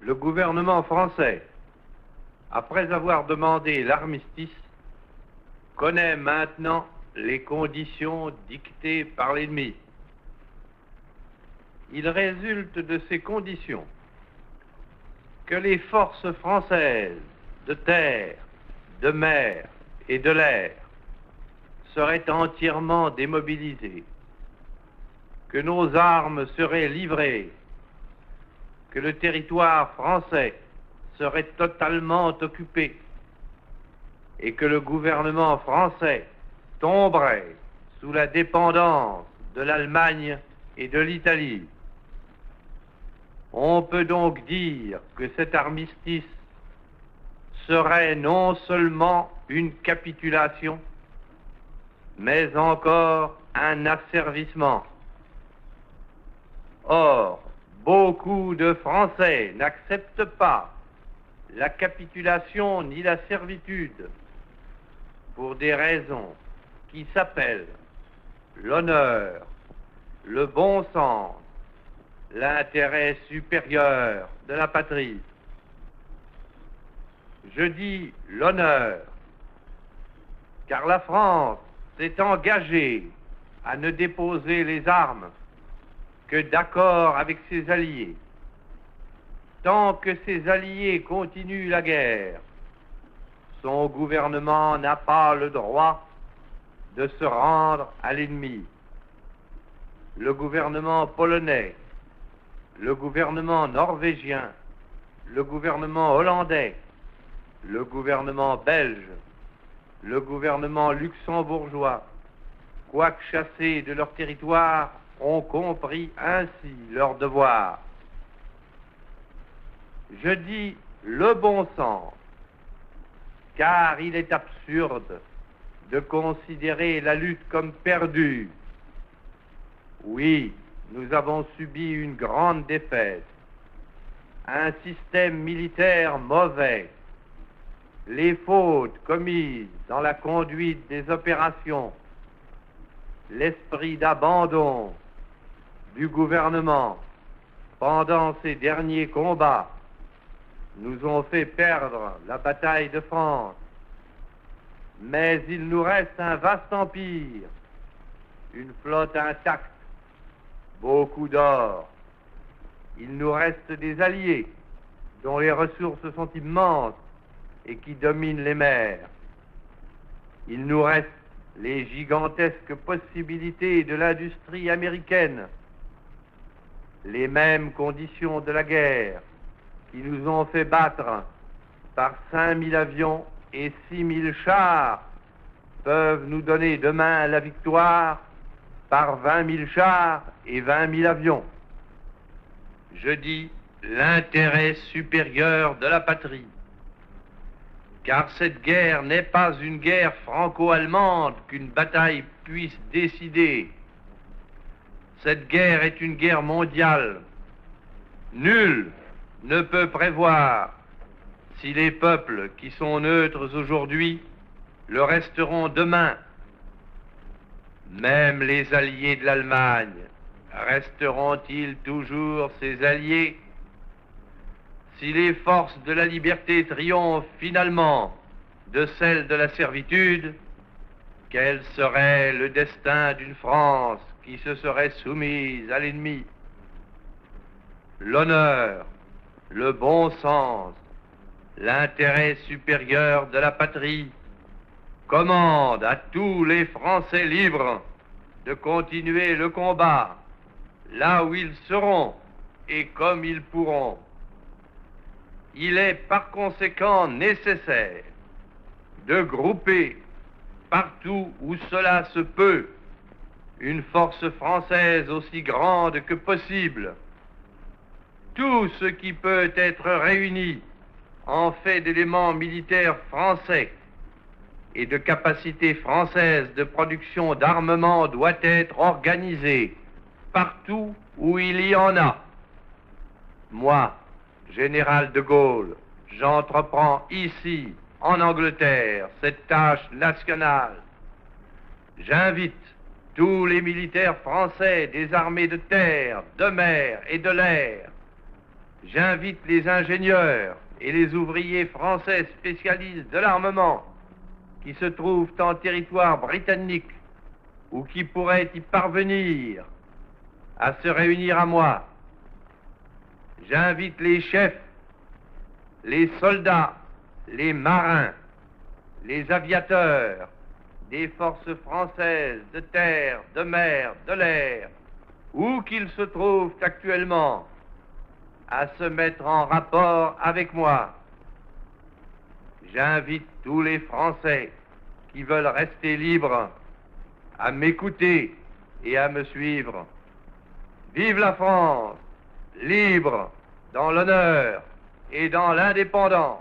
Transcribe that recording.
Le gouvernement français, après avoir demandé l'armistice, connaît maintenant les conditions dictées par l'ennemi. Il résulte de ces conditions que les forces françaises de terre, de mer et de l'air seraient entièrement démobilisées, que nos armes seraient livrées, que le territoire français serait totalement occupé et que le gouvernement français tomberait sous la dépendance de l'Allemagne et de l'Italie. On peut donc dire que cet armistice serait non seulement une capitulation, mais encore un asservissement. Or, beaucoup de Français n'acceptent pas la capitulation ni la servitude pour des raisons qui s'appellent l'honneur, le bon sens, l'intérêt supérieur de la patrie. Je dis l'honneur, car la France s'est engagée à ne déposer les armes que d'accord avec ses alliés. Tant que ses alliés continuent la guerre, son gouvernement n'a pas le droit de se rendre à l'ennemi. Le gouvernement polonais, le gouvernement norvégien, le gouvernement hollandais, le gouvernement belge, le gouvernement luxembourgeois, quoique chassés de leur territoire, ont compris ainsi leur devoir. Je dis le bon sens, car il est absurde de considérer la lutte comme perdue. Oui, nous avons subi une grande défaite, un système militaire mauvais, les fautes commises dans la conduite des opérations, l'esprit d'abandon du gouvernement pendant ces derniers combats nous ont fait perdre la bataille de France. Mais il nous reste un vaste empire, une flotte intacte, beaucoup d'or. Il nous reste des alliés dont les ressources sont immenses et qui dominent les mers. Il nous reste les gigantesques possibilités de l'industrie américaine, les mêmes conditions de la guerre qui nous ont fait battre par 5000 avions et 6000 chars peuvent nous donner demain la victoire par 20 000 chars et 20 000 avions. Je dis l'intérêt supérieur de la patrie, car cette guerre n'est pas une guerre franco-allemande qu'une bataille puisse décider. Cette guerre est une guerre mondiale. Nul ne peut prévoir si les peuples qui sont neutres aujourd'hui le resteront demain. Même les alliés de l'Allemagne resteront-ils toujours ses alliés? Si les forces de la liberté triomphent finalement de celles de la servitude, quel serait le destin d'une France qui se serait soumise à l'ennemi? L'honneur, le bon sens, l'intérêt supérieur de la patrie commandent à tous les Français libres de continuer le combat là où ils seront et comme ils pourront. Il est par conséquent nécessaire de grouper partout où cela se peut une force française aussi grande que possible. Tout ce qui peut être réuni en fait d'éléments militaires français et de capacités françaises de production d'armement doit être organisé partout où il y en a. Moi, général de Gaulle, j'entreprends ici, en Angleterre, cette tâche nationale. J'invite tous les militaires français des armées de terre, de mer et de l'air. J'invite les ingénieurs et les ouvriers français spécialistes de l'armement qui se trouvent en territoire britannique ou qui pourraient y parvenir à se réunir à moi. J'invite les chefs, les soldats, les marins, les aviateurs des forces françaises de terre, de mer, de l'air, où qu'ils se trouvent actuellement, à se mettre en rapport avec moi. J'invite tous les Français qui veulent rester libres à m'écouter et à me suivre. Vive la France, libre, dans l'honneur et dans l'indépendance.